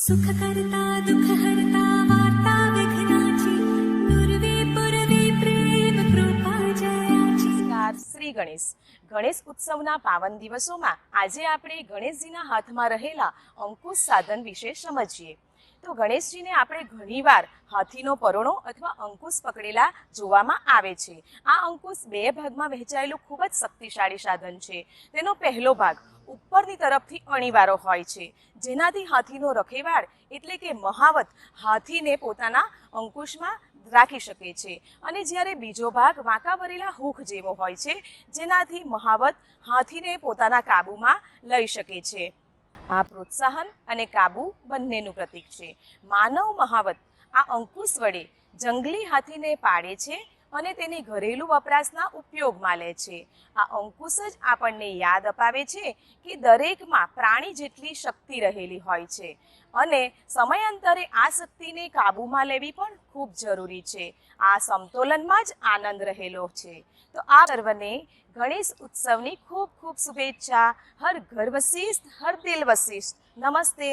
सुख करता दुख हरता वार्ता विघ्नाची दुर्वे पुरवे प्रेम कृपा जयाची। નમસ્કાર। શ્રી ગણેશ ઉત્સવના પાવન દિવસોમાં આજે આપણે ગણેશજીના હાથમાં રહેલા અંકુશ સાધન વિશે સમજીએ। તો ગણેશજીને આપણે ઘણીવાર હાથીનો પરોણો અથવા અંકુશ પકડેલા જોવામાં આવે છે। આ અંકુશ બે ભાગમાં વહેંચાયેલું ખૂબ જ શક્તિશાળી સાધન છે। તેનો પહેલો ભાગ ઉપરની તરફથી અણીવાળો હોય છે, જેનાથી હાથીનો રખેવાળ એટલે કે મહાવત હાથીને પોતાના અંકુશમાં રાખી શકે છે, અને જ્યારે બીજો ભાગ વાંકા વળેલા હૂક જેવો હોય છે, જેનાથી મહાવત હાથીને પોતાના કાબૂમાં લઈ શકે છે। આ પ્રોત્સાહન અને કાબુ બંનેનું પ્રતીક છે। માનવ મહાવત આ અંકુશ વડે જંગલી હાથીને પાડે છે અને તેની ઘરેલું વપરાશના ઉપયોગમાં લે છે। આ અંકુશ જ આપણને યાદ અપાવે છે કે દરેકમાં પ્રાણી જેટલી શક્તિ રહેલી હોય છે, અને સમયાંતરે આ શક્તિને કાબૂમાં લેવી પણ ખૂબ જરૂરી છે। આ સમતોલનમાં જ આનંદ રહેલો છે। તો આ પર્વને ગણેશ ઉત્સવની ખૂબ ખૂબ શુભેચ્છા। હર ઘર વશિષ્ઠ, હર દિલ વશિષ્ઠ। નમસ્તે।